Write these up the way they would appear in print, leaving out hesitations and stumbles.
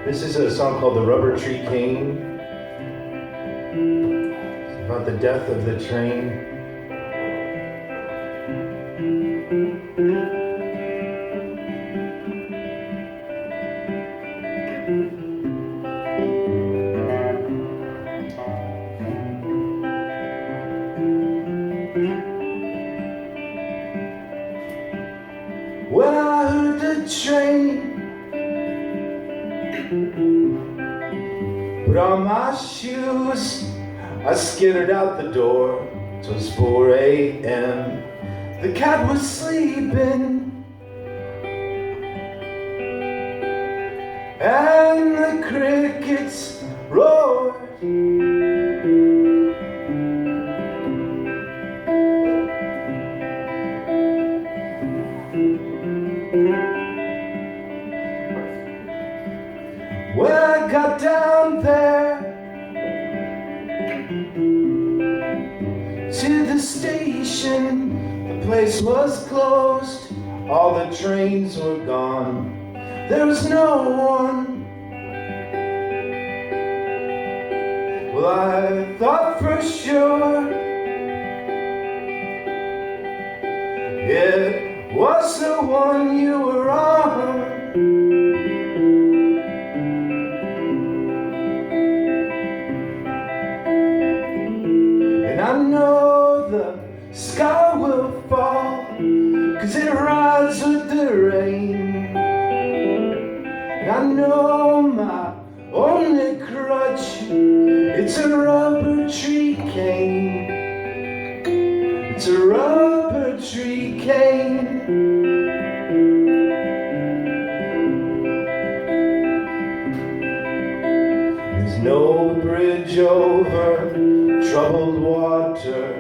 This is a song called The Rubber Tree King. It's about the death of the train. When I heard the train put on my shoes, I skittered out the door. It was 4 a.m. The cat was sleeping, and the crickets roared. When I got down there to the station, the place was closed, all the trains were gone, there was no one. Well, I thought for sure it was the one you were on. And I know the sky will fall, 'cause it rides with the rain. And I know my only crutch, it's a rubber tree cane. It's a rubber tree cane. There's no bridge over troubled water,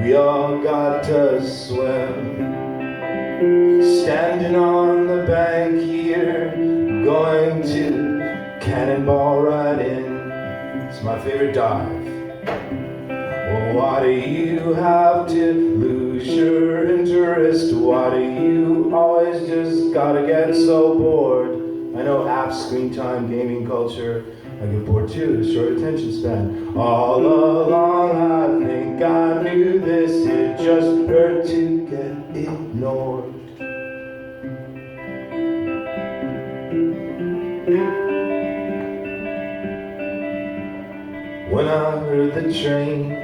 we all got to swim. Standing on the bank here, going to cannonball right in. It's my favorite dive. Well, why do you have to lose your interest? Why do you always just gotta get so bored? I know apps, screen time, gaming culture, I get bored too, short attention span. All along I think I knew this, it just hurt to get ignored. When I heard the train,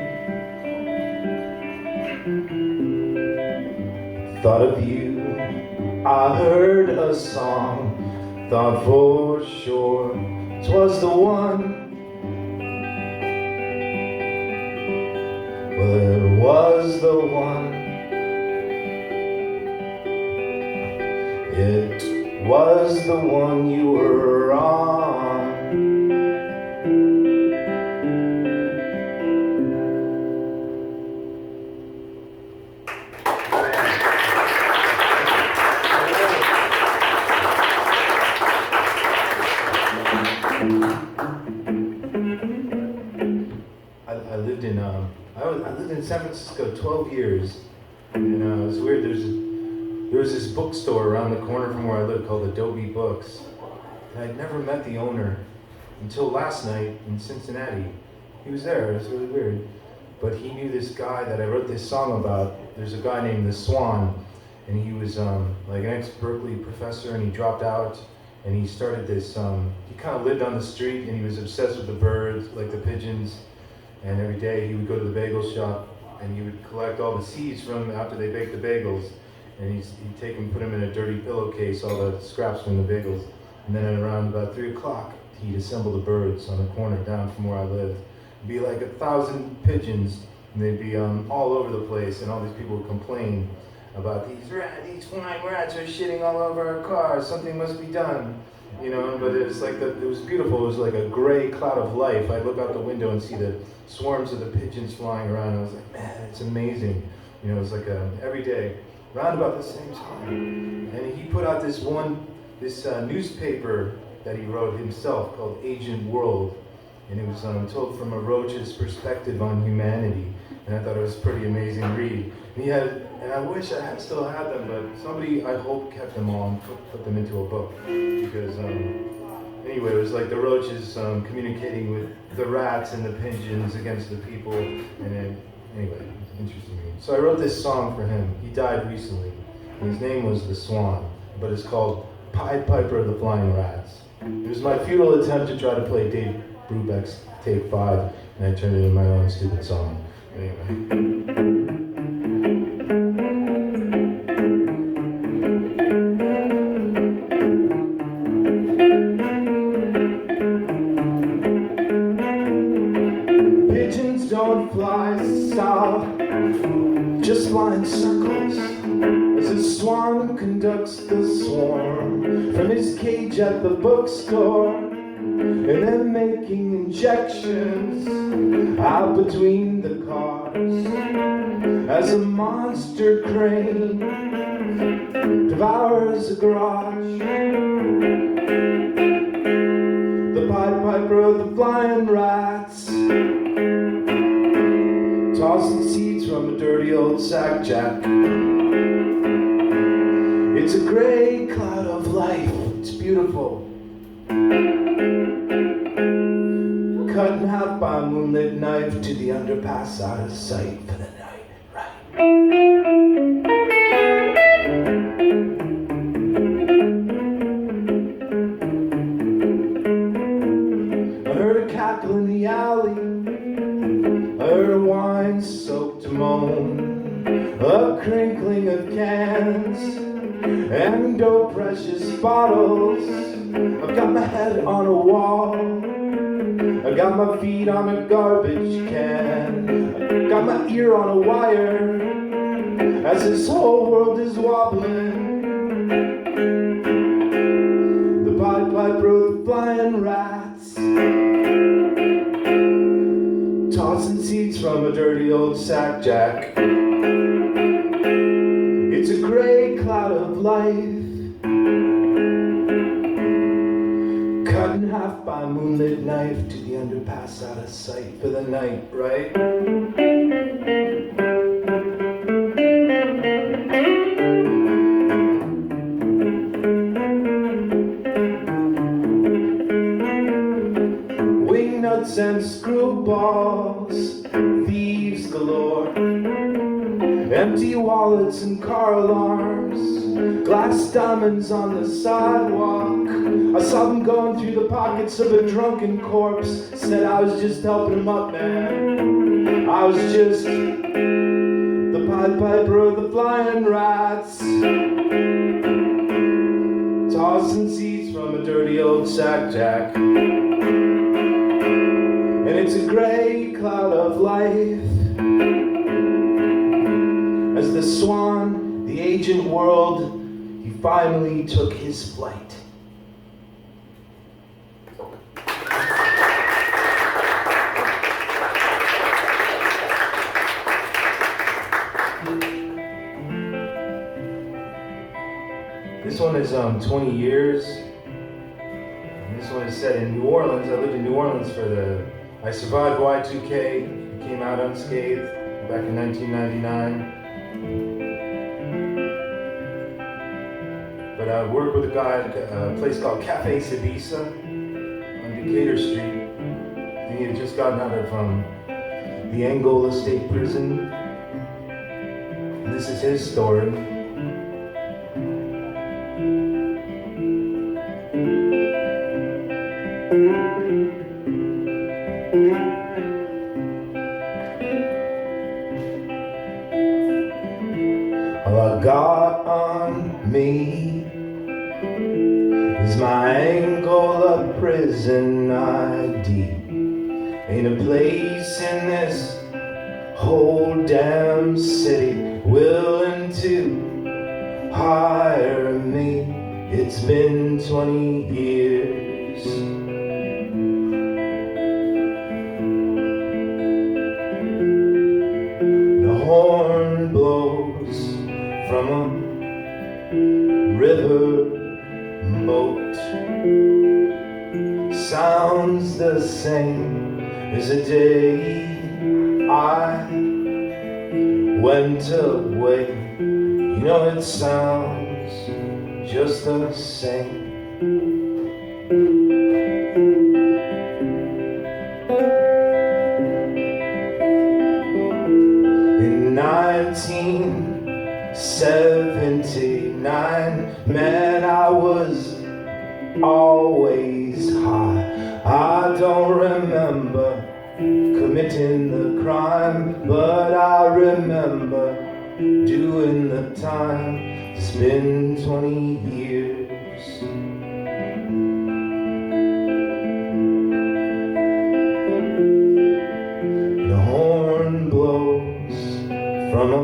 thought of you, I heard a song, thought for sure 'twas the one. Well, it was the one. It was the one you were on. I lived in San Francisco 12 years, and it was weird. There was this bookstore around the corner from where I lived called Adobe Books, and I'd never met the owner until last night in Cincinnati. He was there. It was really weird, but he knew this guy that I wrote this song about. There's a guy named the Swan, and he was like an ex-Berkeley professor, and he dropped out, and he started this. He kind of lived on the street, and he was obsessed with the birds, like the pigeons. And every day he would go to the bagel shop and he would collect all the seeds from after they baked the bagels, and he'd take them, put them in a dirty pillowcase, all the scraps from the bagels. And then at around about 3 o'clock, he'd assemble the birds on the corner down from where I lived. It'd be like 1,000 pigeons, and they'd be all over the place, and all these people would complain about these flying rats are shitting all over our cars, something must be done. You know, but it was like it was beautiful. It was like a gray cloud of life. I look out the window and see the swarms of the pigeons flying around. I was like, man, it's amazing. You know, it was like every day, around about the same time. And he put out this newspaper that he wrote himself called Agent World, and it was told from a roach's perspective on humanity. And I thought it was a pretty amazing read. And he had, and I wish I had still had them, but somebody I hope kept them all and put them into a book, because Anyway, it was like the roaches communicating with the rats and the pigeons against the people. And then, anyway, it's interesting. So I wrote this song for him. He died recently. His name was The Swan, but it's called Pied Piper of the Flying Rats. It was my futile attempt to try to play Dave Brubeck's Take 5, and I turned it into my own stupid song. Anyway. Don't fly south, just fly in circles as a swan conducts the swarm from his cage at the bookstore, and then making injections out between the cars as a monster crane devours a garage. The Pied Piper of the Flying Rats, tossing seeds from a dirty old sack jack. It's a gray cloud of life, it's beautiful. Cut in half by a moonlit knife to the underpass out of sight for the night, right? I heard a cackle in the alley, I heard a wine-soaked moan, a crinkling of cans, and oh precious bottles. I've got my head on a wall, I got my feet on a garbage can, I got my ear on a wire, as this whole world is wobbling. The Pied Piper of the Flying Rats, tossing seeds from a dirty old sack jack. It's a gray cloud of life, cut in half by a moonlit knife to the underpass out of sight for the night, right? Wingnuts and screwballs, thieves galore, empty wallets and car alarms, glass diamonds on the sidewalk. I saw them going through the pockets of a drunken corpse. Said I was just helping him up, man. I was just the Pied Piper of the Flying Rats, tossing seeds from a dirty old sack jack. And it's a gray cloud of life as the swan, the ancient world, he finally took his flight. This one is 20 years. And this one is set in New Orleans. I lived in New Orleans I survived Y2K, came out unscathed back in 1999. But I worked with a guy at a place called Cafe Sibisa on Decatur Street. And he had just gotten out of the Angola State Prison. And this is his story. All I got on me is my Angola prison ID. Ain't a place in this whole damn city willing to hire me. It's been 20 years. The horn blows from a river boat, sounds the same as the day I went away. You know it sounds just the same. In 1979, man, I was always high. I don't remember committing the crime, but I remember doing the time. It's been 20 years. The horn blows from a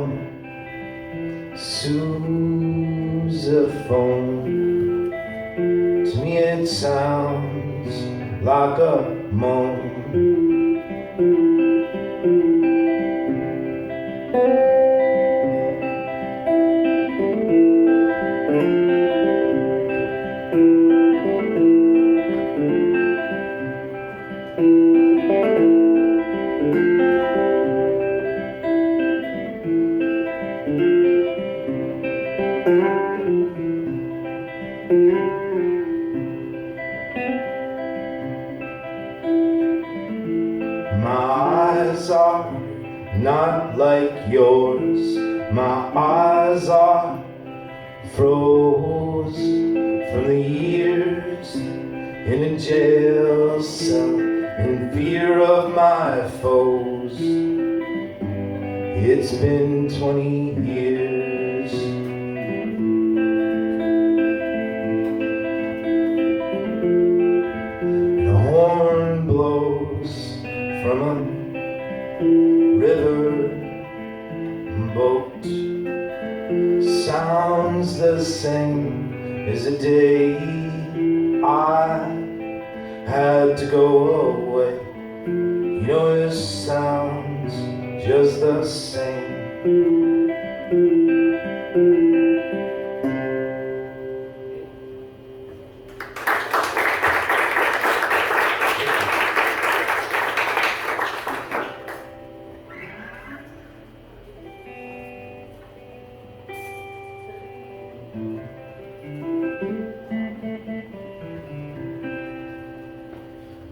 sousaphone. To me it sounds like a moan. My eyes are not like yours. My eyes are froze from the years in a jail cell in fear of my foes. It's been 20 years. The horn blows from a river boat. Sounds the same as the day I had to go away. You know it sounds just the same.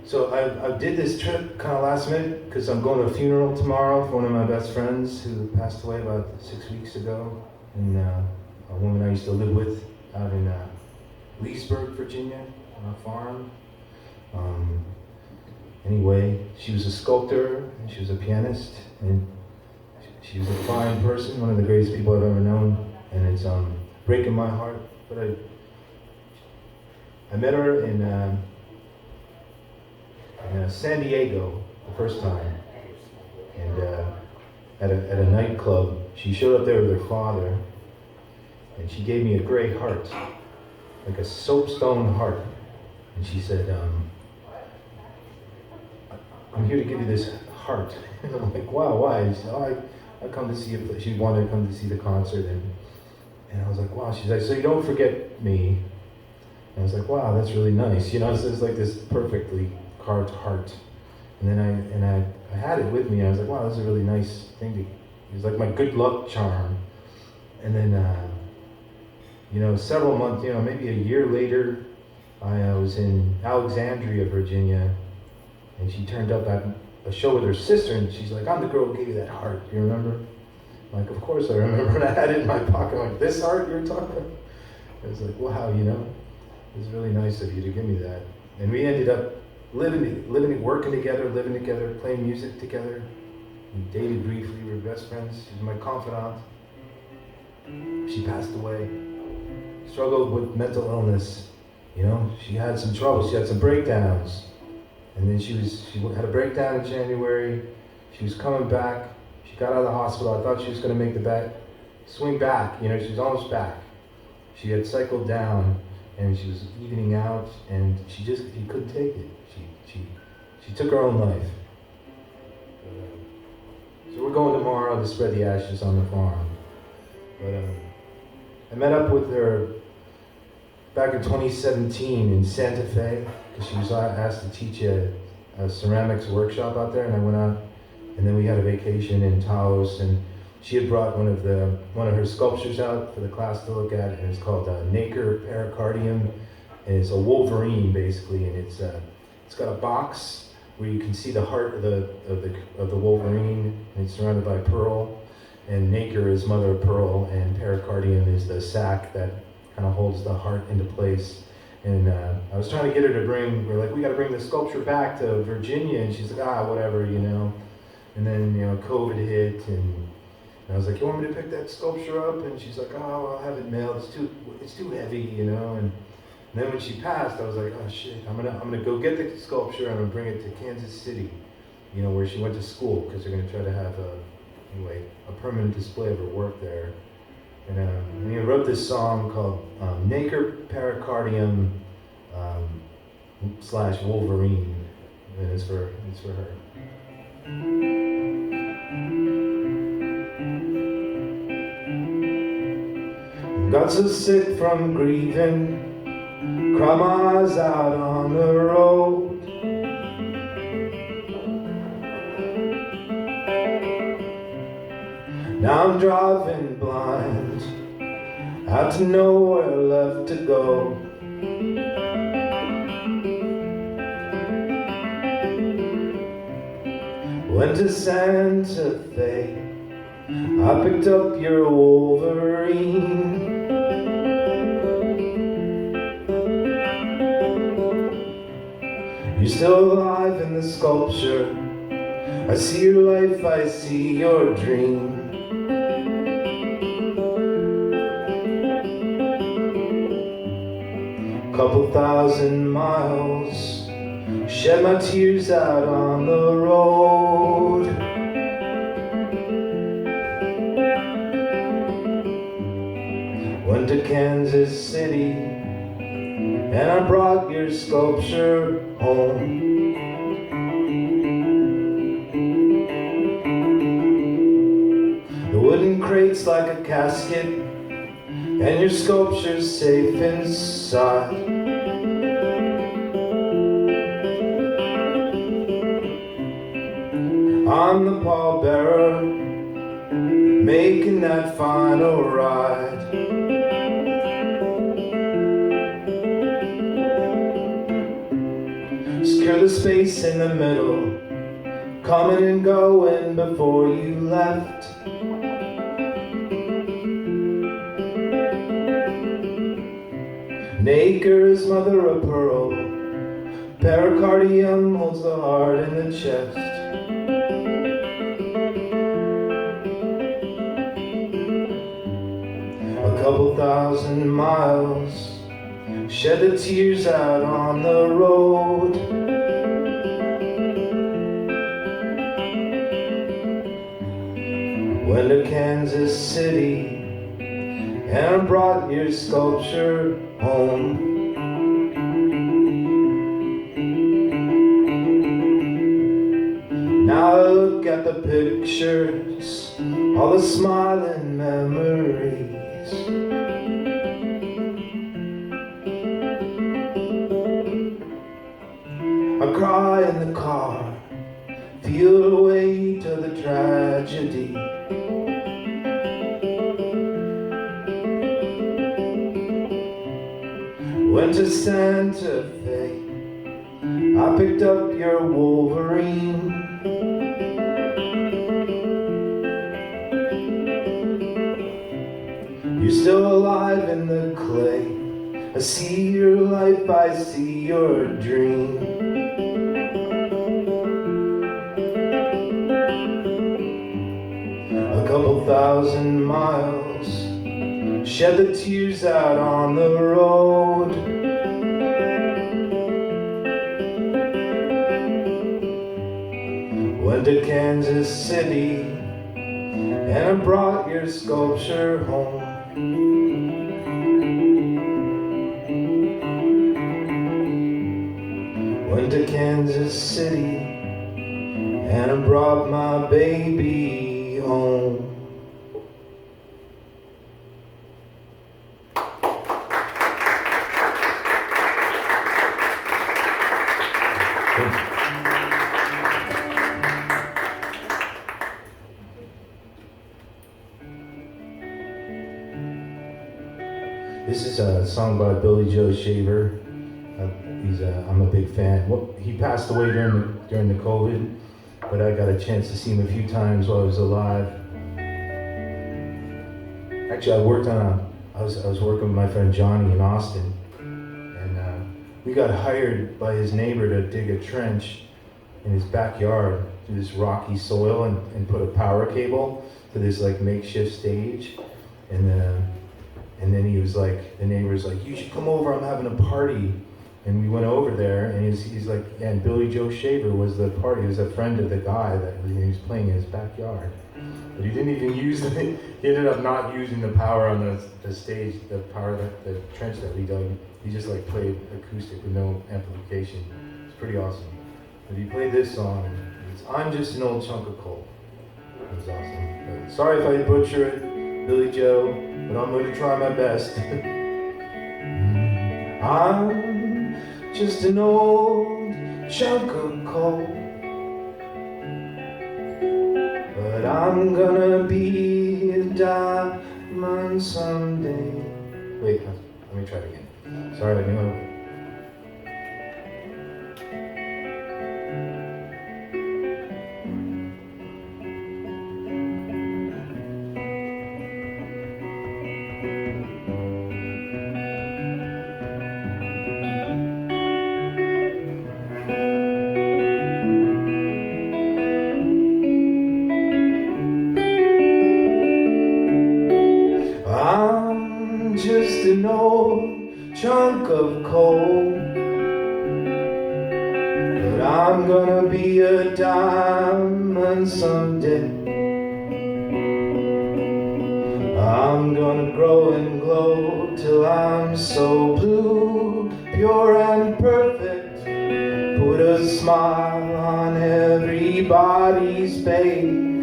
So I did this trip kind of last minute because I'm going to a funeral tomorrow for one of my best friends who passed away about 6 weeks ago, and a woman I used to live with out in Leesburg, Virginia, on a farm. Anyway, she was a sculptor and she was a pianist, and she was a fine person, one of the greatest people I've ever known, and it's breaking my heart. But I met her in San Diego the first time, and at a nightclub. She showed up there with her father, and she gave me a gray heart, like a soapstone heart, and she said, I'm here to give you this heart. And I'm like, wow, why? She said, I come to see you. She wanted to come to see the concert, and I was like, wow. She's like, so you don't forget me. And I was like, wow, that's really nice. You know, so it's like this perfectly carved heart. And then I had it with me. I was like, wow, that's a really nice thing. It was like my good luck charm. And then, several months, maybe a year later, I was in Alexandria, Virginia, and she turned up at a show with her sister, and she's like, I'm the girl who gave you that heart. Do you remember? I'm like, of course I remember. And I had it in my pocket. I'm like, this heart you're talking about? I was like, wow, it was really nice of you to give me that. And we ended up working together, living together, playing music together. We dated briefly. We were best friends. She was my confidant. She passed away. Struggled with mental illness. She had some trouble. She had some breakdowns. And then she had a breakdown in January. She was coming back. She got out of the hospital. I thought she was going to make the swing back. She was almost back. She had cycled down, and she was evening out, and she couldn't take it. She took her own life. So we're going tomorrow to spread the ashes on the farm. But I met up with her back in 2017 in Santa Fe, because she was asked to teach a ceramics workshop out there, and I went out, and then we had a vacation in Taos, and she had brought one of her sculptures out for the class to look at, and it's called Nacre Pericardium, and it's a Wolverine basically, and it's got a box where you can see the heart of the Wolverine, and it's surrounded by pearl, and nacre is mother of pearl, and pericardium is the sac that kind of holds the heart into place. And I was trying to get her to we're like, we got to bring the sculpture back to Virginia, and she's like, whatever, And then, COVID hit, and I was like, you want me to pick that sculpture up? And she's like, I'll have it mailed. It's too heavy, And then when she passed, I was like, oh shit, I'm gonna go get the sculpture, and I'm gonna bring it to Kansas City, where she went to school, because they're gonna try to have a permanent display of her work there. And he wrote this song called Nacre Pericardium / Wolverine, and it's for her. Got so sick from grieving, cried my eyes out on the road. Now I'm driving blind, out to nowhere left to go. Went to Santa Fe, I picked up your Wolverine. You're still alive in the sculpture, I see your life, I see your dream. Couple thousand miles, shed my tears out on the road. Went to Kansas City, and I brought your sculpture home. The wooden crate's like a casket, and your sculpture's safe inside. I'm the pallbearer, making that final ride. Secure the space in the middle, coming and going before you left. Nacre is mother of pearl, pericardium holds the heart in the chest. A couple thousand miles, shed the tears out on the road. Went to Kansas City, and I brought your sculpture home. Now I look at the pictures, all the smiling memories. I cry in the car, feel the weight of the tragedy. Went to Santa Fe, I picked up your Wolverine. You're still alive in the clay, I see your life, I see your dream. A couple thousand miles, shed the tears out on the road. Went to Kansas City, and I brought your sculpture home. Went to Kansas City, and I brought my baby home. This is a song by Billy Joe Shaver. I'm a big fan. Well, he passed away during the COVID, but I got a chance to see him a few times while I was alive. Actually, I was working with my friend Johnny in Austin, and we got hired by his neighbor to dig a trench in his backyard through this rocky soil and put a power cable to this like makeshift stage, and then he was like, the neighbor's like, you should come over, I'm having a party. And we went over there, and he's like, yeah, and Billy Joe Shaver was the party. He was a friend of the guy that he was playing in his backyard. But he didn't even use he ended up not using the power on the stage, the trench that we dug. He just like played acoustic with no amplification. It's pretty awesome. But he played this song. It's I'm Just an Old Chunk of Coal. It was awesome. But sorry if I butcher it, Billy Joe, but I'm going to try my best. I'm just an old chunk of coal, but I'm gonna be a diamond someday. Wait, let me try it again. Sorry, let me know. Just an old chunk of coal, but I'm gonna be a diamond someday. I'm gonna grow and glow till I'm so blue, pure and perfect, put a smile on everybody's face.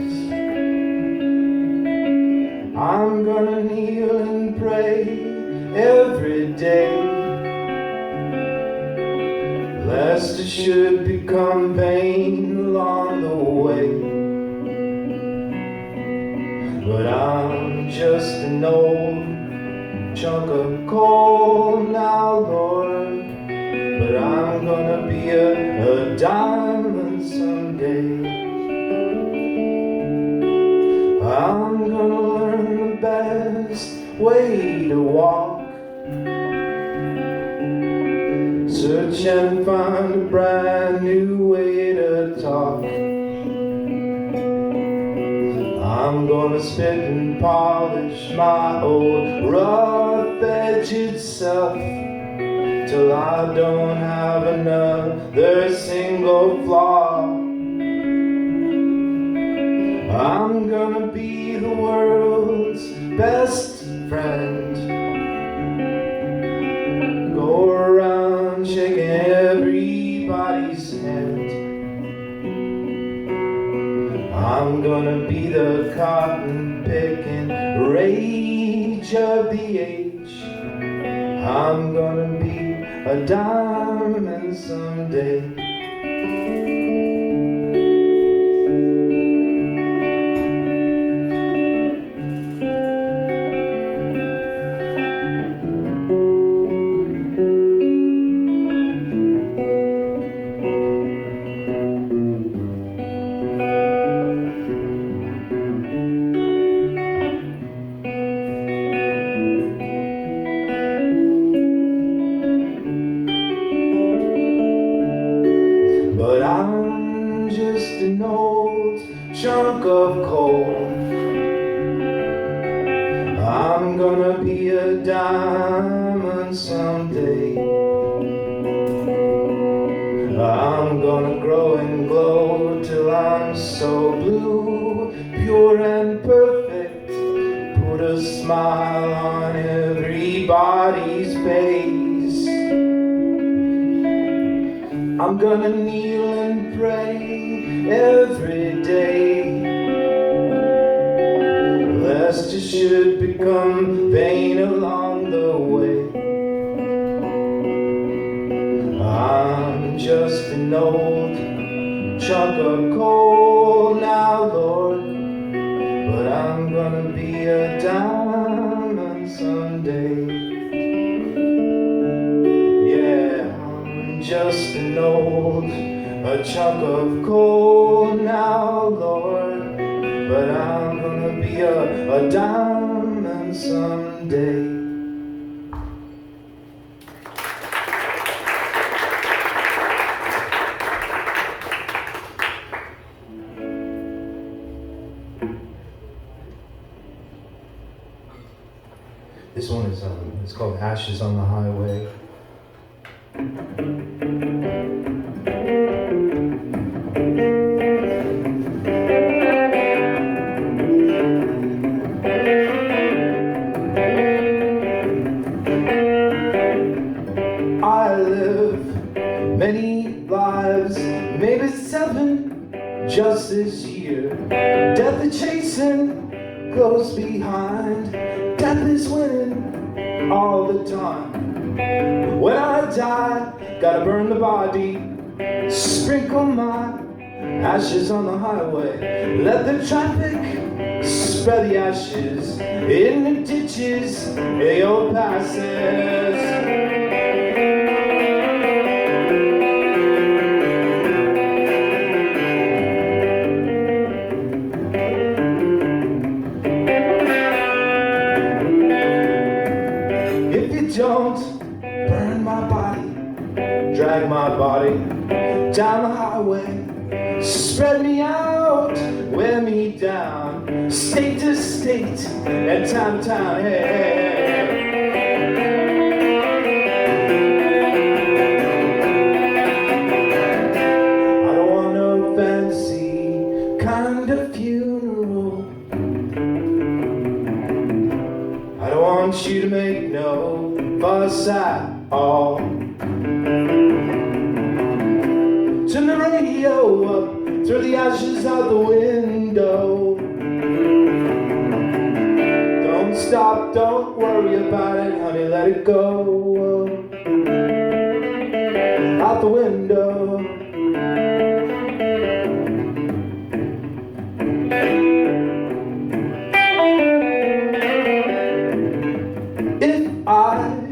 I'm gonna kneel and pray every day, lest it should become vain along the way. But I'm just an old chunk of coal now, Lord, but I'm gonna be a diamond someday. I'm gonna learn the best way to walk, search and find a brand new way to talk. I'm gonna spit and polish my old rough-edged self till I don't have another single flaw. I'm gonna be the world's best friend, go around shaking everybody's hand. I'm gonna be the cotton picking rage of the age. I'm gonna be a diamond someday. But I'm just an old chunk of coal. I'm gonna be a diamond someday. I'm gonna grow and glow till I'm so blue, pure and perfect, put a smile on everybody's face. I'm gonna kneel and pray every day, lest it should become vain along the way. I'm just an old chunk of coal now, Lord, but I'm gonna be a diamond someday. Yeah. just an old, a chunk of coal now, Lord. But I'm gonna be a diamond someday. This one is it's called Ashes on the Highway. I live many lives, maybe 7 just this year. Death is chasing close behind. Death is winning all the time. When I die, gotta burn the body, sprinkle my ashes on the highway. Let the traffic spread the ashes in the ditches in your passes. Don't burn my body, drag my body down the highway, spread me out, wear me down, state to state, and town to town, hey, hey, hey. I don't want no fancy kind of funeral. I don't want you to make no fuss at all. Turn the radio up, throw the ashes out the window. Don't stop, don't worry about it, honey, let it go. Out the window.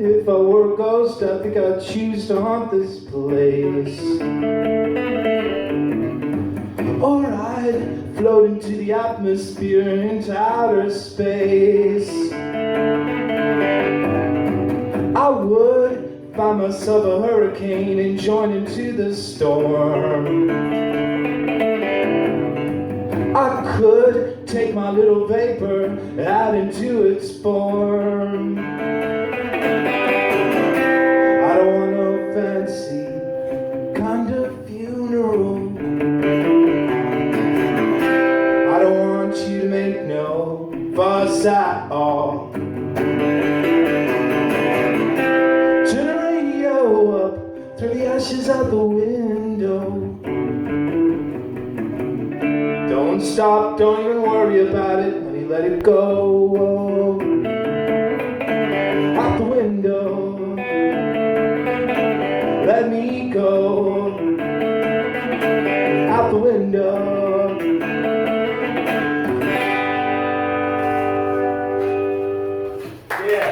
If I were a ghost, I think I'd choose to haunt this place. Or I'd float into the atmosphere, into outer space. I would find myself a hurricane and join into the storm. I could take my little vapor and add into its form. I don't want no fancy kind of funeral. I don't want you to make no fuss at all. Turn the radio up, throw the ashes out the window. Don't stop, don't even worry about it, honey, let it go. Out the window. Let me go out the window. Yeah.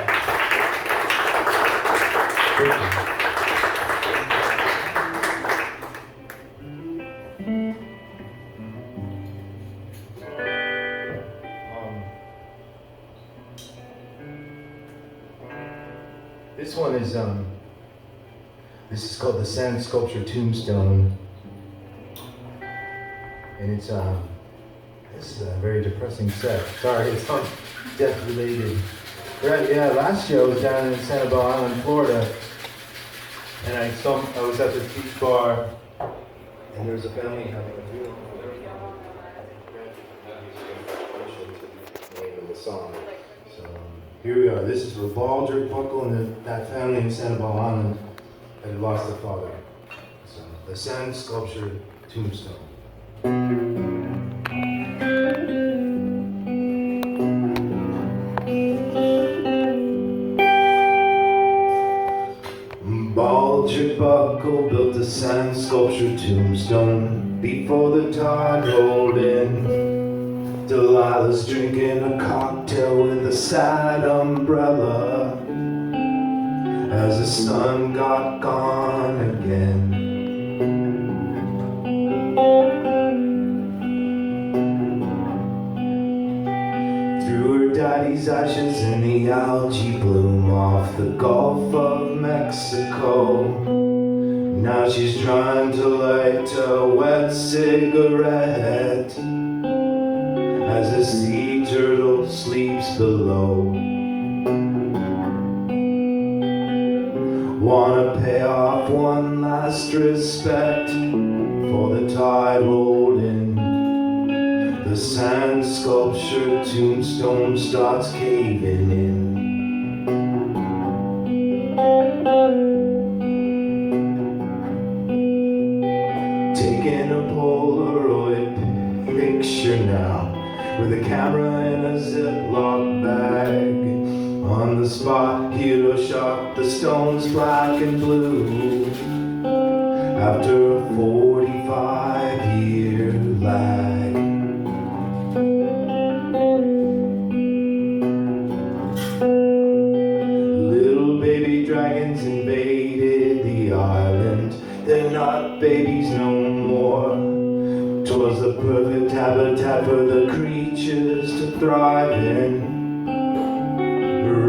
This one is this is called the Sand Sculpture Tombstone, and it's this is a very depressing set. Sorry, it's not death related. Right? Yeah, last year I was down in Sanibel Island, Florida, and I was at the beach bar, and there was a family having a funeral. Name of the song. So here we are. This is for Balder Buckle and that family in Sanibel Island that had lost their father. So the Sand Sculpture Tombstone. Balder Buckle built a sand sculpture tombstone before the tide rolled in. Delilah's drinking a cocktail with a sad umbrella. as the sun got gone again. Threw her daddy's ashes in the algae bloom off the Gulf of Mexico. Now she's trying to light a wet cigarette as the sea turtle sleeps below. Wanna pay off one last respect for the tide rolled in. The sand sculpture tombstone starts caving in. Taking a Polaroid picture now with a camera in a Ziploc bag. On the spot, hero shot the stones black and blue. After a 45-year lag. Little baby dragons invaded the island. They're not babies no more. 'Twas the perfect habitat for the creatures to thrive in.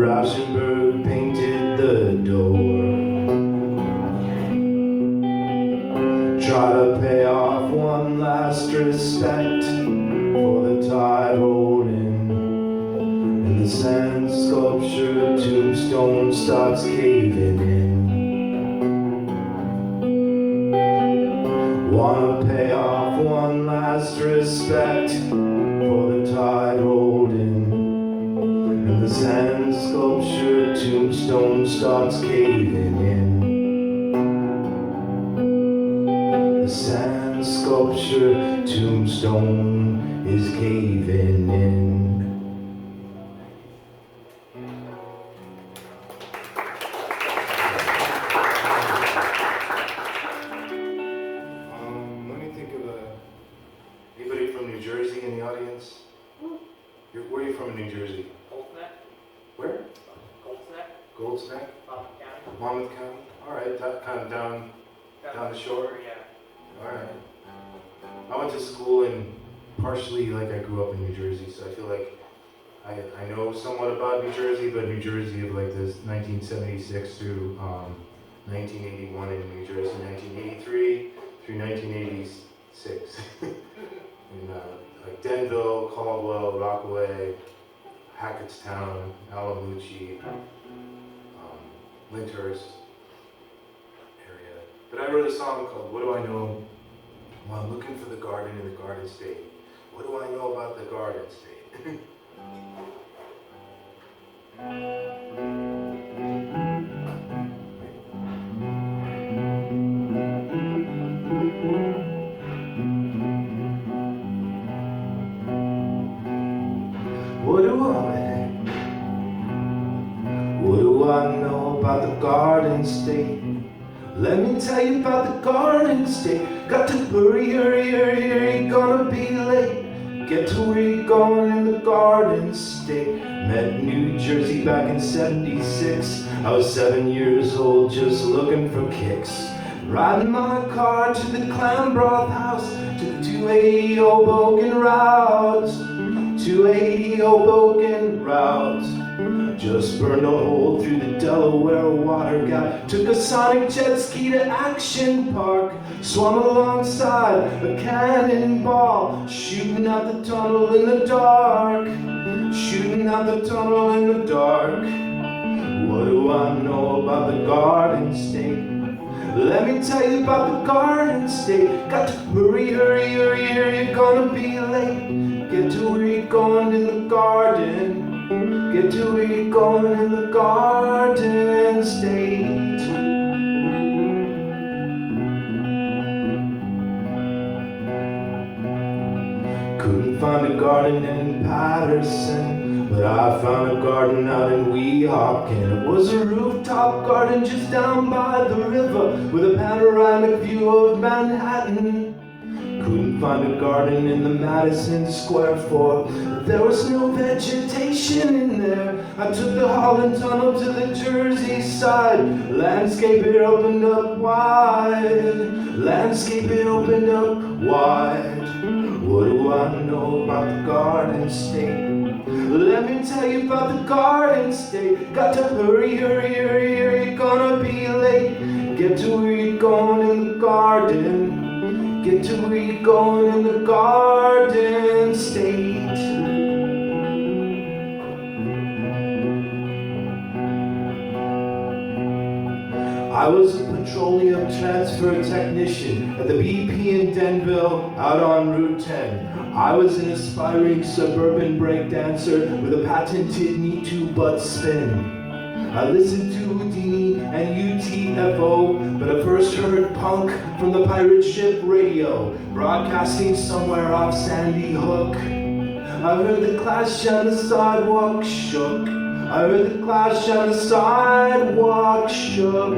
Rauschenberg painted the door. Try to pay off one last respect for the tide rolled in. And the sand sculpture tombstone starts caving in. Wanna pay off one last respect for the tide rolled in. The sand sculpture tombstone starts caving in. The sand sculpture tombstone is caving in. Let me think of anybody from New Jersey in the audience? Where are you from in New Jersey? Where? Golds Neck? Monmouth County? Alright, that kind of down the shore? Yeah. Alright. I went to school and partially, I grew up in New Jersey, so I feel like I know somewhat about New Jersey, but New Jersey of this 1976 through 1981 in New Jersey, 1983 through 1986. in Denville, Caldwell, Rockaway, Hackettstown, Alamucci, Lyndhurst area. But I wrote a song called What Do I Know While Looking for the Garden in the Garden State. What do I know about the Garden State? What do I know about the Garden State? Let me tell you about the Garden State. Got to hurry, hurry, hurry, hurry, gonna be late. Get to where you're going in the Garden State. Met New Jersey back in '76. I was 7 years old, just looking for kicks. Riding my car to the clam broth house, to the 280 Hoboken routes. 280 Hoboken routes. Just burned a hole through the Delaware water gap. Took a sonic jet ski to Action Park. Swam alongside a cannonball, shooting out the tunnel in the dark. Shooting out the tunnel in the dark. What do I know about the Garden State? Let me tell you about the Garden State. Got to hurry, hurry, hurry, hurry, you're gonna be late. Get to where you're going in the garden. Get to where you're going in the Garden State. Couldn't find a garden in Patterson, but I found a garden out in Weehawken. It was a rooftop garden just down by the river, with a panoramic view of Manhattan. couldn't find a garden in the Madison Square Fort. There was no vegetation in there. I took the Holland Tunnel to the Jersey side. Landscape, it opened up wide. Landscape, it opened up wide. What do I know about the Garden State? Let me tell you about the Garden State. Got to hurry, hurry, hurry, hurry, gonna be late. Get to where you're going in the garden. Get to where you're going in the Garden State. I was a petroleum transfer technician at the BP in Denville, out on Route 10. I was an aspiring suburban breakdancer with a patented knee-to-butt spin. I listened to Houdini and UTFO, but I first heard punk from the pirate ship radio, broadcasting somewhere off Sandy Hook. I heard the clash on the sidewalk shook. I heard the clash on the sidewalk shook.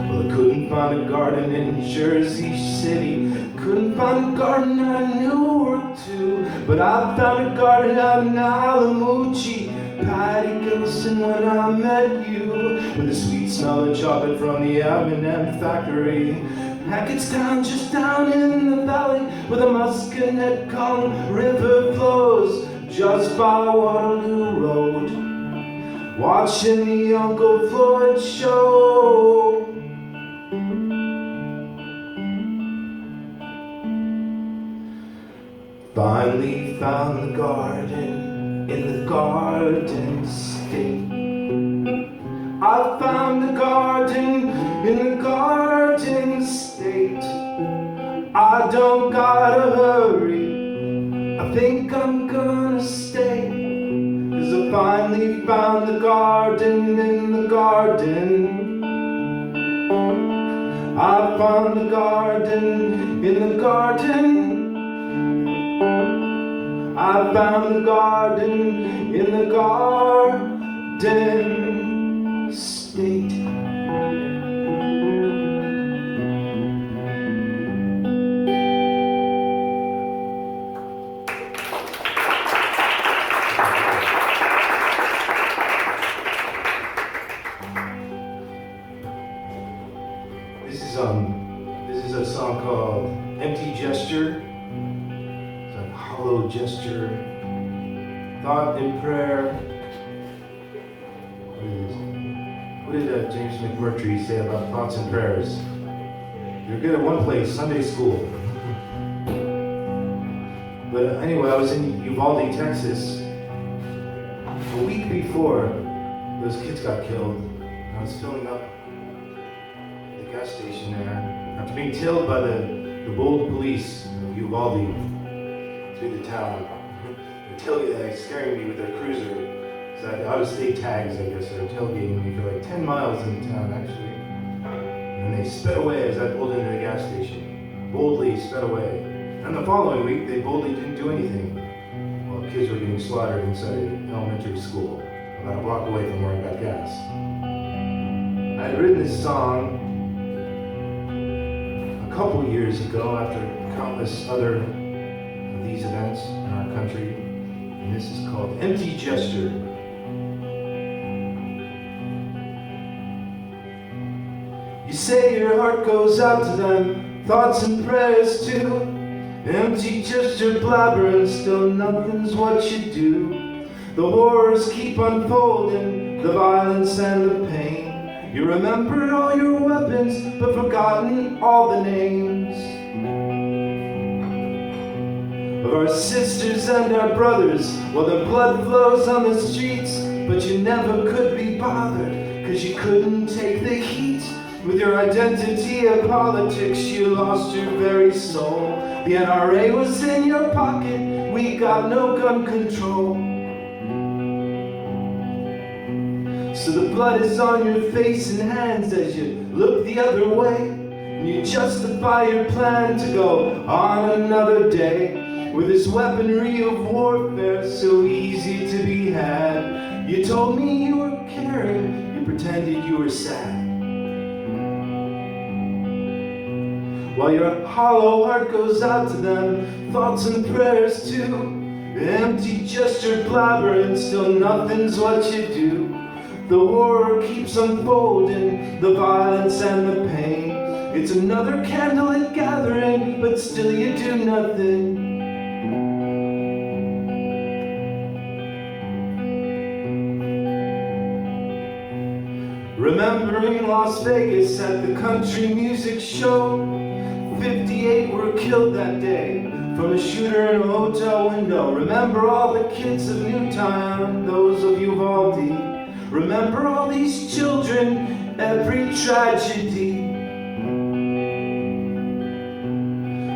Well, I couldn't find a garden in Jersey City. Couldn't find a garden I knew or two. But I found a garden out in Alamucci. Patty Gilson when I met you. With the sweet smell of chocolate from the M&M factory. Hackett's Town, just down in the valley, where the Musconetcong River flows, just by Waterloo Road, watching the Uncle Floyd show. Finally found the garden in the Garden State. I found the garden in the Garden State. I don't gotta hurry, I think I'm gonna stay. 'Cause I finally found the garden in the garden. I found the garden in the garden. I found the garden in the Garden State. This is a song called Empty Gesture. It's a hollow gesture, thought and prayer. What did James McMurtry say about thoughts and prayers? You're good at one place, Sunday school. But anyway, I was in Uvalde, Texas. A week before those kids got killed, I was filling up the gas station there after being tailed by the bold police of Uvalde through the town. They're scaring me with their cruiser. So I had out-of-state tags, I guess. They were tailgating me for like 10 miles in town, actually. And they sped away as I pulled into the gas station. Boldly sped away. And the following week, they boldly didn't do anything while kids were getting slaughtered inside an elementary school about a block away from where I got gas. I had written this song a couple years ago after countless other of these events in our country. And this is called Empty Gesture. You say your heart goes out to them, thoughts and prayers too. Empty gesture blabbering, still nothing's what you do. The horrors keep unfolding, the violence and the pain. You remembered all your weapons, but forgotten all the names of our sisters and our brothers, while the blood flows on the streets. But you never could be bothered, 'cause you couldn't take the heat. With your identity of politics, you lost your very soul. The NRA was in your pocket, we got no gun control. So the blood is on your face and hands as you look the other way. And you justify your plan to go on another day. With this weaponry of warfare so easy to be had. You told me you were caring, you pretended you were sad. While your hollow heart goes out to them, thoughts and prayers too. Empty gesture blabbering, still nothing's what you do. The horror keeps unfolding, the violence and the pain. It's another candlelit gathering, but still you do nothing. Remembering Las Vegas at the country music show, 58 were killed that day from a shooter in a hotel window. Remember all the kids of Newtown, those of Uvalde. Remember all these children, every tragedy.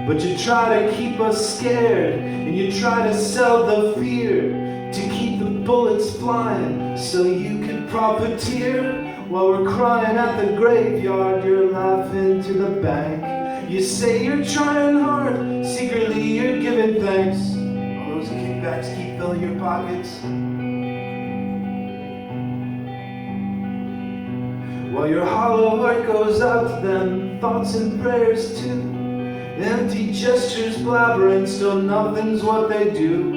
But you try to keep us scared, and you try to sell the fear to keep the bullets flying so you could profiteer. While we're crying at the graveyard, you're laughing to the bank. You say you're trying hard, secretly you're giving thanks. All those kickbacks keep filling your pockets. While your hollow heart goes out to them, thoughts and prayers too. Empty gestures blabbering, still nothing's what they do.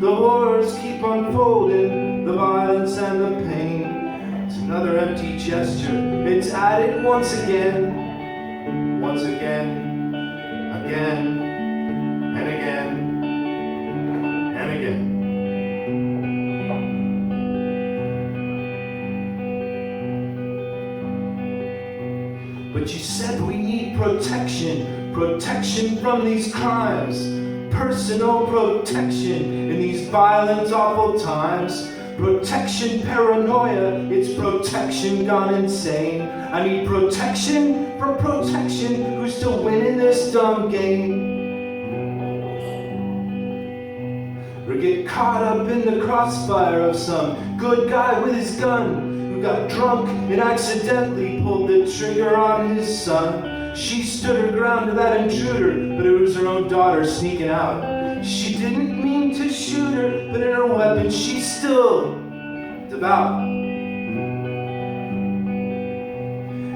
The horrors keep unfolding, the violence and the pain. It's another empty gesture, it's at it once again. Once again, again, and again, and again. But you said we need protection, protection from these crimes, personal protection in these violent, awful times. Protection paranoia, it's protection gone insane. I need protection from protection, who's still winning this dumb game. Or get caught up in the crossfire of some good guy with his gun, who got drunk and accidentally pulled the trigger on his son. She stood her ground to that intruder, but it was her own daughter sneaking out. She didn't mean to shoot her, but in her weapon she still devout.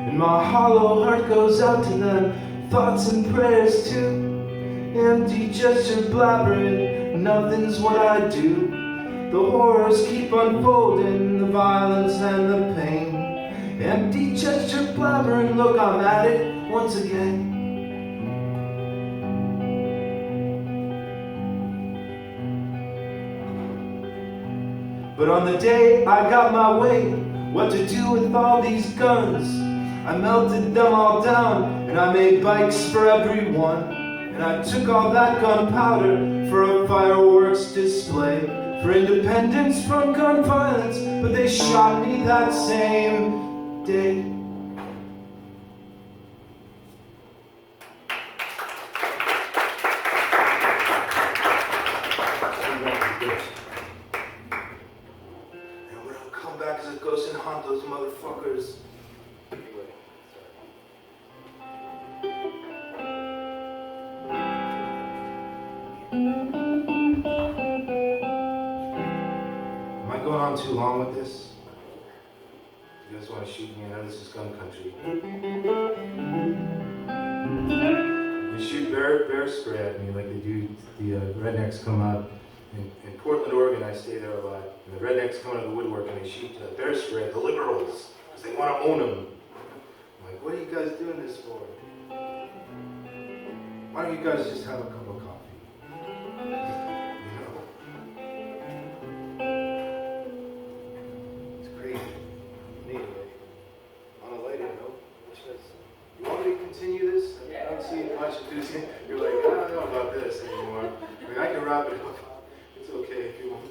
And my hollow heart goes out to them, thoughts and prayers too. Empty gesture blabbering, nothing's what I do. The horrors keep unfolding, the violence and the pain. Empty gesture blabbering, look, I'm at it once again. But on the day I got my way, what to do with all these guns, I melted them all down, and I made bikes for everyone. And I took all that gunpowder for a fireworks display, for independence from gun violence, but they shot me that same day. Back as a ghost and haunt those motherfuckers. Anyway, am I going on too long with this? You guys want to shoot me? I know this is gun country. They shoot bear spray at me like they do. The rednecks come out. In Portland, Oregon, I stay there a lot. And the rednecks come out of the woodwork and they shoot bear spray at the liberals because they want to own them. I'm like, what are you guys doing this for? Why don't you guys just have a cup of coffee? You know? It's crazy. Anyway, on a lighter note, you want me to continue this? I don't see much enthusiasm. You're like, I don't know about this anymore. I mean, I can wrap it up. It's okay if you want.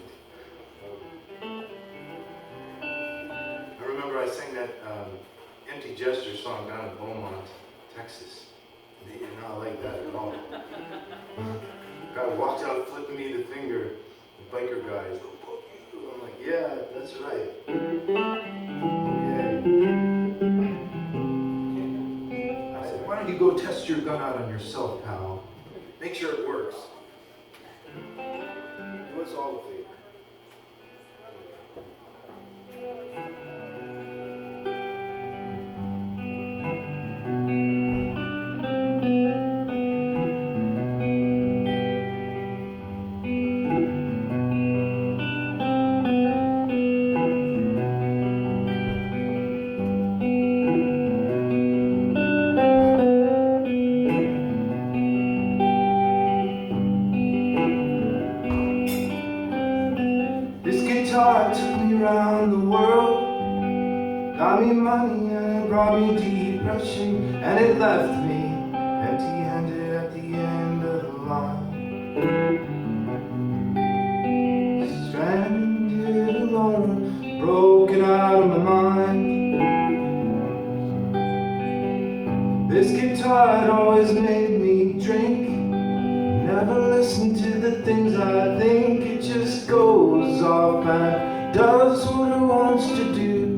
I remember I sang that Empty Gesture song down in Beaumont, Texas. They did not like that at all. Guy walked out flipping me the finger. The biker guy is like, fuck you. I'm like, yeah, that's right. Okay. I said, why don't you go test your gun out on yourself, pal? Make sure it works. Do us all a favor. guitar took me around the world, got me money and it brought me depression, and it left me empty-handed at the end of the line. Stranded alone, broken out of my mind. This guitar had always made me drink, never listen to the things I think. It just goes off and does what it wants to do.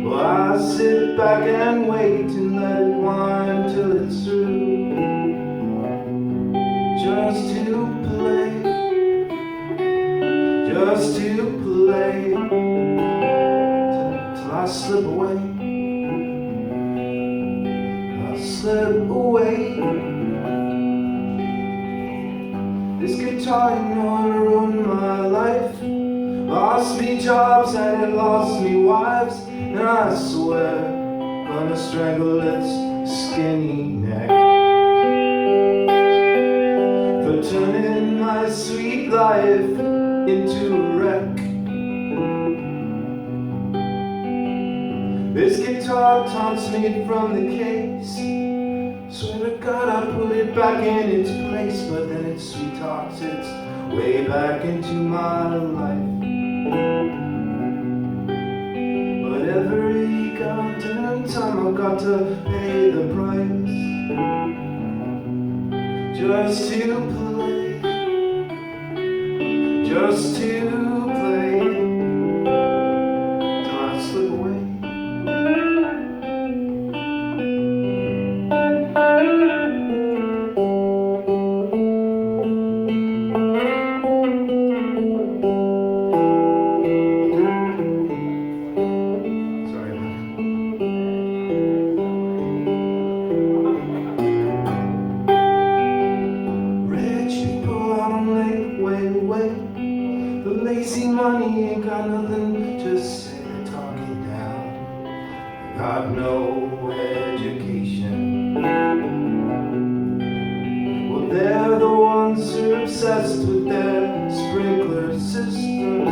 Well, I sit back and wait and let it whine till it's through. Just to play, just to play, till I slip away. Slip away. This guitar, you know, it ruined my life. Lost me jobs and it lost me wives, and I swear gonna strangle its skinny neck for turning my sweet life into a wreck. This guitar taunts me from the case. Swear to God I put it back in its place, but then it sweet talks its way back into my life. But every goddamn time I've got to pay the price just to play, just to play, till I slip away. Lazy money ain't got nothing to say, they're talking down. Got no education. Well, they're the ones who are obsessed with their sprinkler systems.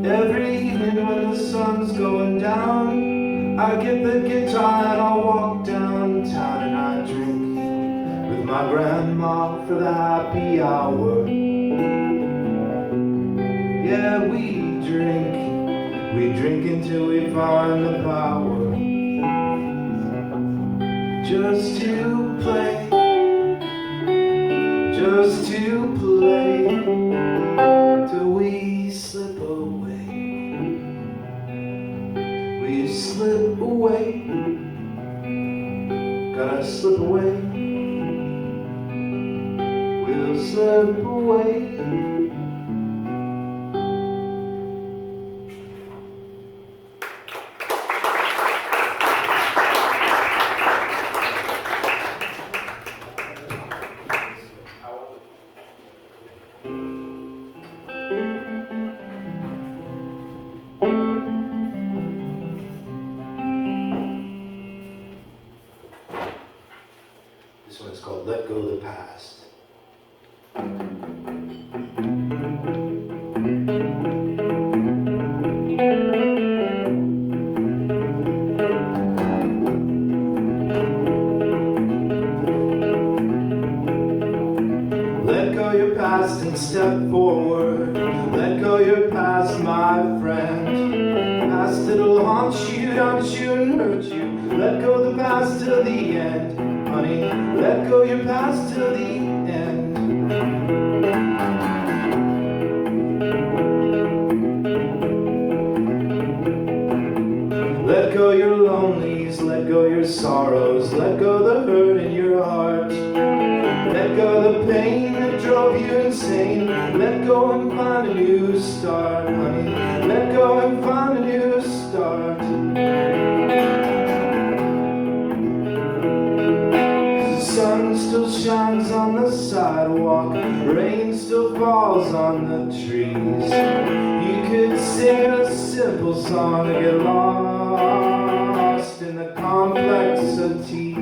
Every evening when the sun's going down, I get the guitar and I walk downtown and I drink with my grandma for the happy hour. Yeah, we drink until we find the power. Just to play, just to play, till we slip away. We slip away, gotta slip away. We'll slip away. This one's called Let Go the Past. Let go your past and step forward. Let go your past, my friend. Past it'll haunt you and hurt you. Let go the past till the end, honey. Let go your past till the end. Let go your lonelies, let go your sorrows, let go the hurt in your heart. Let go the pain that drove you insane. Let go and find a new start, honey. Let go and find a new start. The sun still shines on the sidewalk, rain still falls on the trees. You could sing a simple song and get lost in the complexities.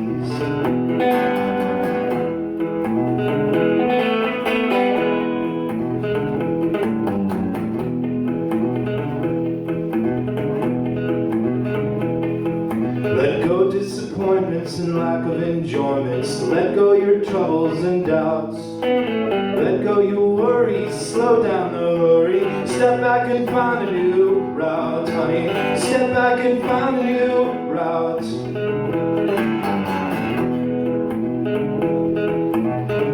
troubles and doubts. Let go your worries, slow down the hurry. Step back and find a new route, honey. Step back and find a new route.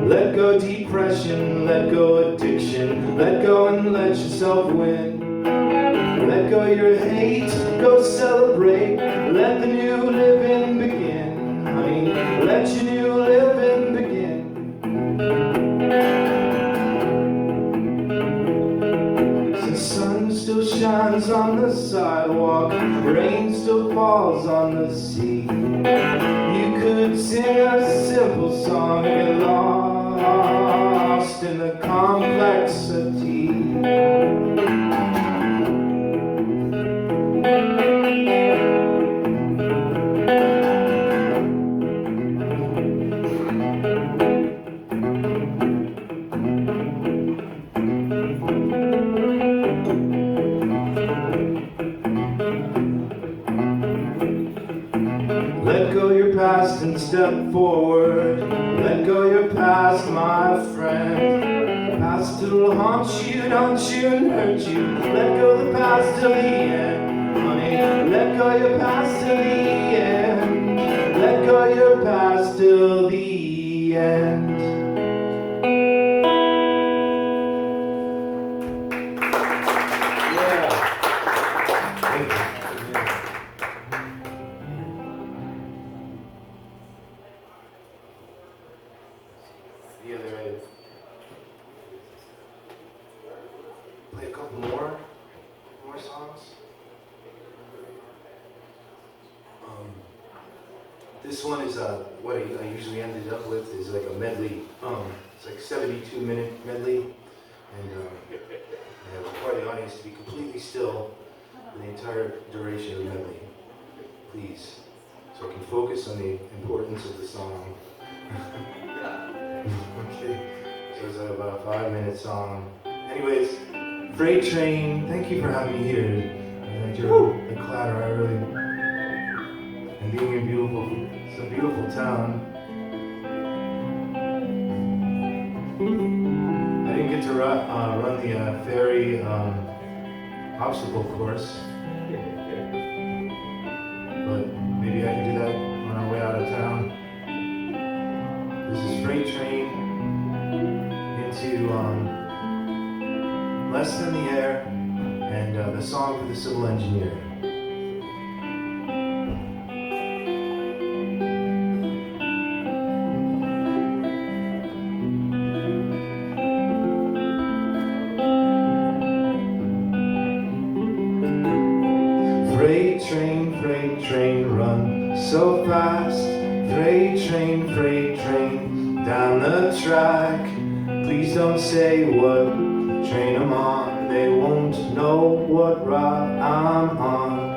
Let go depression, let go addiction. Let go and let yourself win. Let go your hate, go celebrate. Let the new living begin, honey. Let your new living begin. The sun still shines on the sidewalk, rain still falls on the sea. You could sing a simple song and get lost in the complexity. Let go your past and step forward. Let go your past, my friend. Past it'll haunt you and hurt you. Let go the past till the end, honey. Let go your past till the end. Let go your past till the end. Yeah. Thank you. The other end. Play a couple more songs. This one is what I usually ended up with is like a medley. It's like 72-minute medley, and I require the audience to be completely still for the entire duration of the medley, please, so I can focus on the importance of the song. Okay, so it's about a 5-minute song. Anyways, Freight Train, thank you for having me here. And you're the Clatter, I really, and being in it's a beautiful town. I didn't get to run the ferry obstacle course, but maybe I can do that on our way out of town. This is Freight Train into Less Than the Air, and the song for the civil engineer. Freight train, run so fast. Freight train, down the track. Please don't say what train I'm on. They won't know what route I'm on.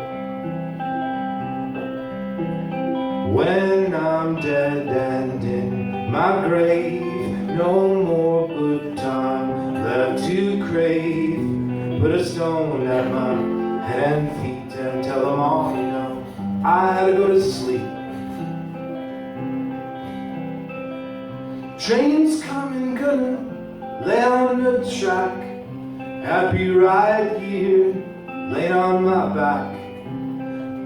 When I'm dead and in my grave, no more good time left to crave. Put a stone at my head and feet and tell them all you know. I had to go to sleep. Train's coming, gonna lay on the track. Happy ride here, laid on my back.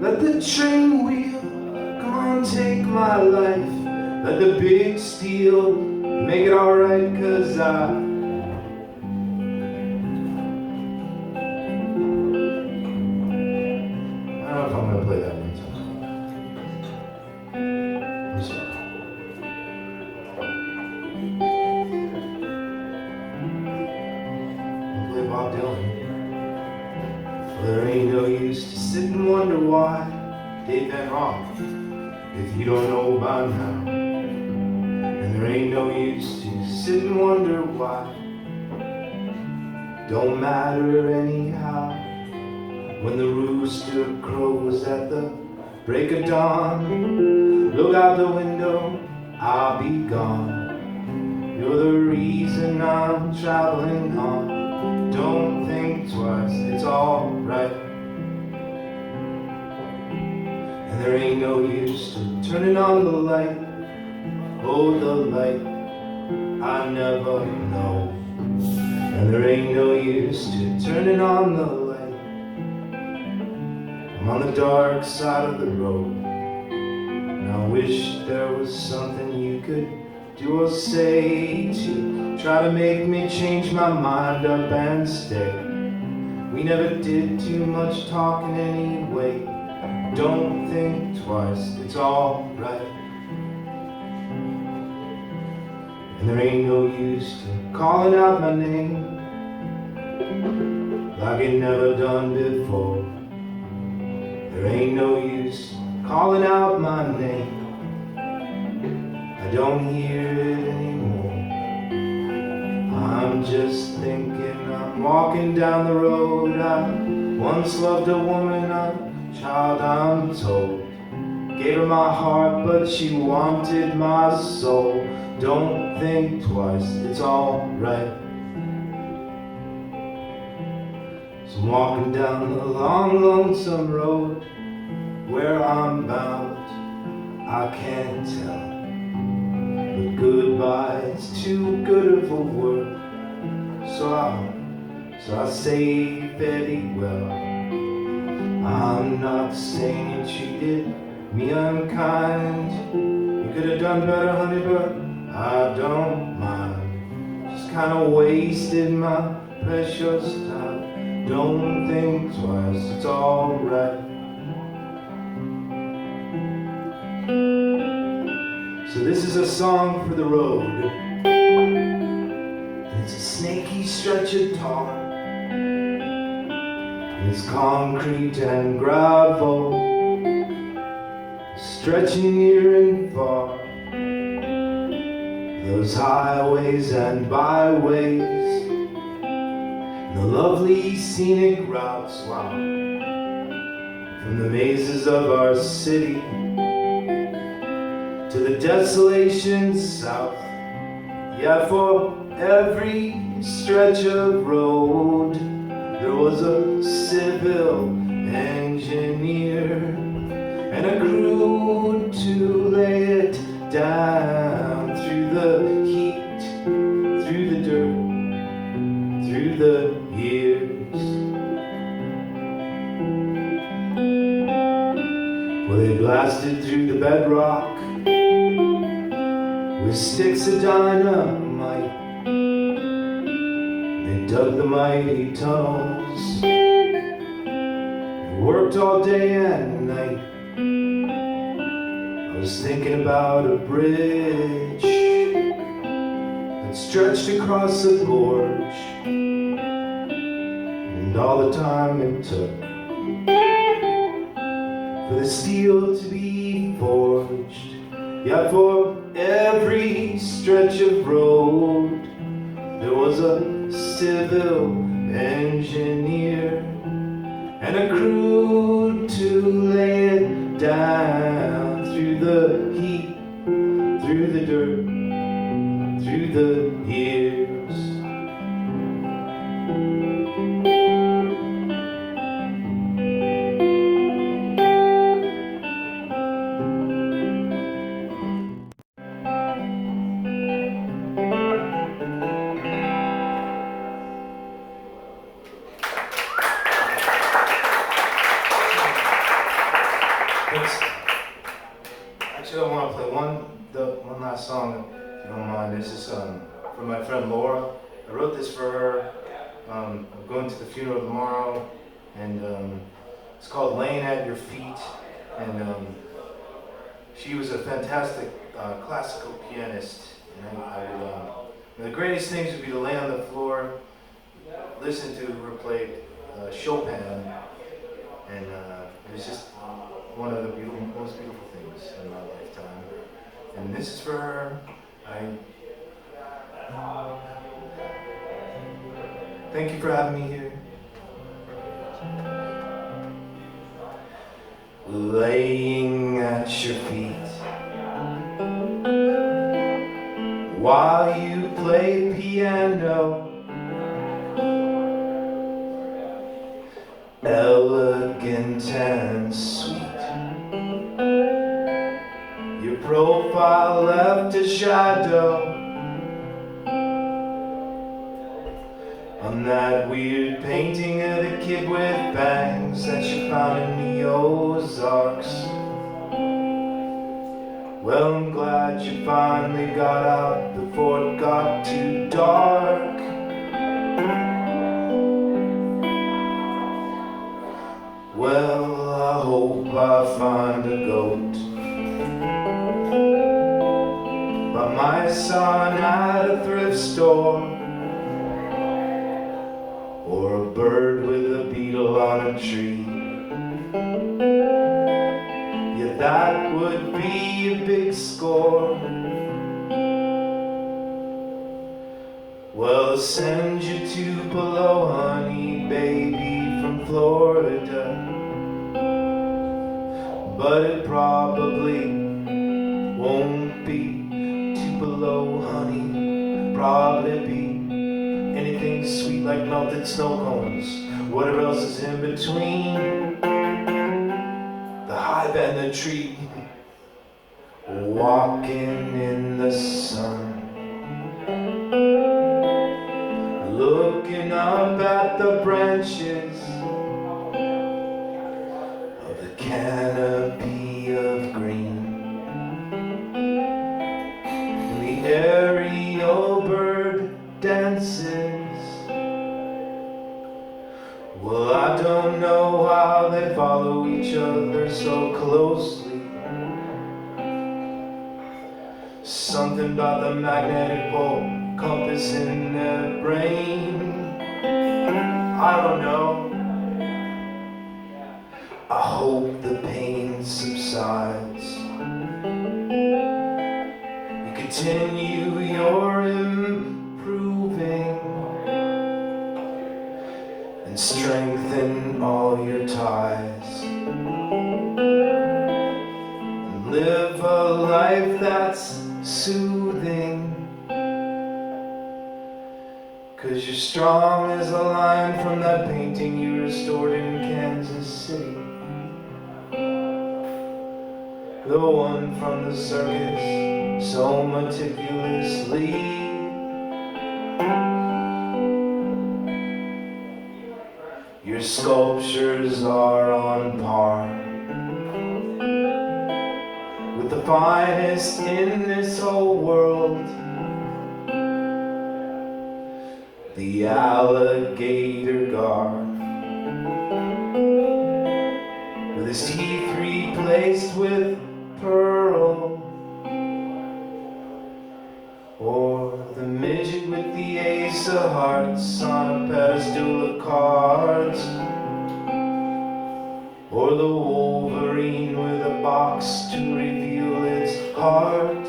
Let the train wheel, come on, take my life. Let the big steel make it alright, 'cause I don't know if I'm gonna play that one time. I'm sorry. I'll play Bob Dylan. There ain't no use to sit and wonder why Dave Van Rock, if you don't know by now. And there ain't no use to sit and wonder why. Don't matter anyhow. When the rooster crows at the break of dawn, look out the window, I'll be gone. You're the reason I'm traveling on. Don't think twice, it's alright. And there ain't no use to turning on the light Oh, the light I never know. And there ain't no use to turning on the light. I'm on the dark side of the road, and I wish there was something you could do or say to try to make me change my mind up and stay. We never did too much talking anyway. Don't think twice, it's all right. And there ain't no use to calling out my name like it never done before. There ain't no use calling out my name. I don't hear it anymore. I'm just thinking I'm walking down the road. I once loved a woman, a child I'm told. Gave her my heart, but she wanted my soul. Don't think twice, it's all right. So I'm walking down the long, lonesome road. Where I'm bound, I can't tell. But goodbye's too good of a word. So I say very well. I'm not saying you treated me unkind. You could have done better, honey, but I don't mind. Just kinda wasted my precious time. Don't think twice, it's alright. So this is a song for the road. And it's a snaky stretch of tar. And it's concrete and gravel, stretching near and far. Those highways and byways, and the lovely scenic routes, wow, from the mazes of our city to the desolation south. Yeah, for every stretch of road there was a civil engineer and a crew to lay it down through the heat, through the dirt, through the years. Well, they blasted through the bedrock with sticks of dynamite. They dug the mighty tunnels, they worked all day and night. I was thinking about a bridge that stretched across a gorge, and all the time it took for the steel to be forged. Yeah, for every stretch of road there was a civil engineer and a crew to lay it down through the heat, through the dirt, through the years. Actually, I want to play one last song, if you don't mind. This is from my friend Laura. I wrote this for her. I'm going to the funeral tomorrow, and it's called "Laying at Your Feet." And she was a fantastic classical pianist. And the greatest things would be to lay on the floor, listen to her play Chopin, and it was just one of the most beautiful things in my lifetime. And this is for her. Thank you for having me here. Laying at your feet while you play piano, elegant and sweet. Your profile left a shadow on that weird painting of the kid with bangs that you found in the Ozarks. Well, I'm glad you finally got out before it got too dark. Well, I hope I find a goat by my son at a thrift store, or a bird with a beetle on a tree. Yeah, that would be a big score. Well, I'll send you Tupelo honey, baby, from Florida, but it probably won't be Tupelo honey. Probably be anything sweet like melted snow cones. Whatever else is in between the hive and the tree. Walking in the sun, looking up at the branches of the canopy of green, and the aerial bird dances. Well, I don't know how they follow each other so closely. Something about the magnetic pole compass in their brain. I don't know. I hope the pain subsides. You continue your improving and strengthen all your ties, and live a life that's soothing. 'Cause you're strong as a lion from that painting you restored in Kansas City, the one from the circus so meticulously. Your sculptures are on par with the finest in this whole world. The alligator guard, with his teeth replaced with pearl, or the midget with the ace of hearts on a pedestal of cards, or the wolverine with a box to reveal its heart.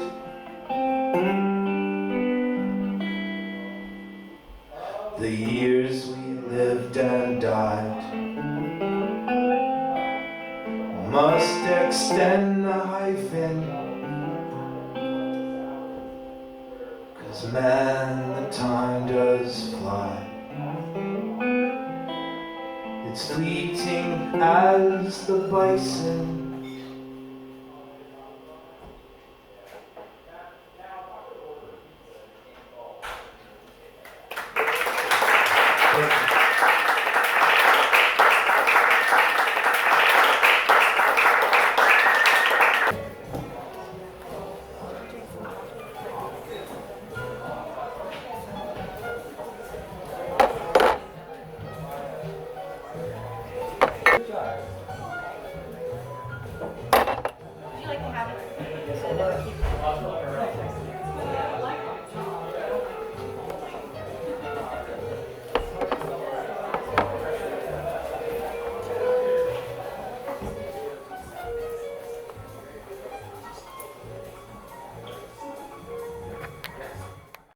The years we lived and died must extend the hyphen, 'cause man, the time does fly. It's fleeting as the bison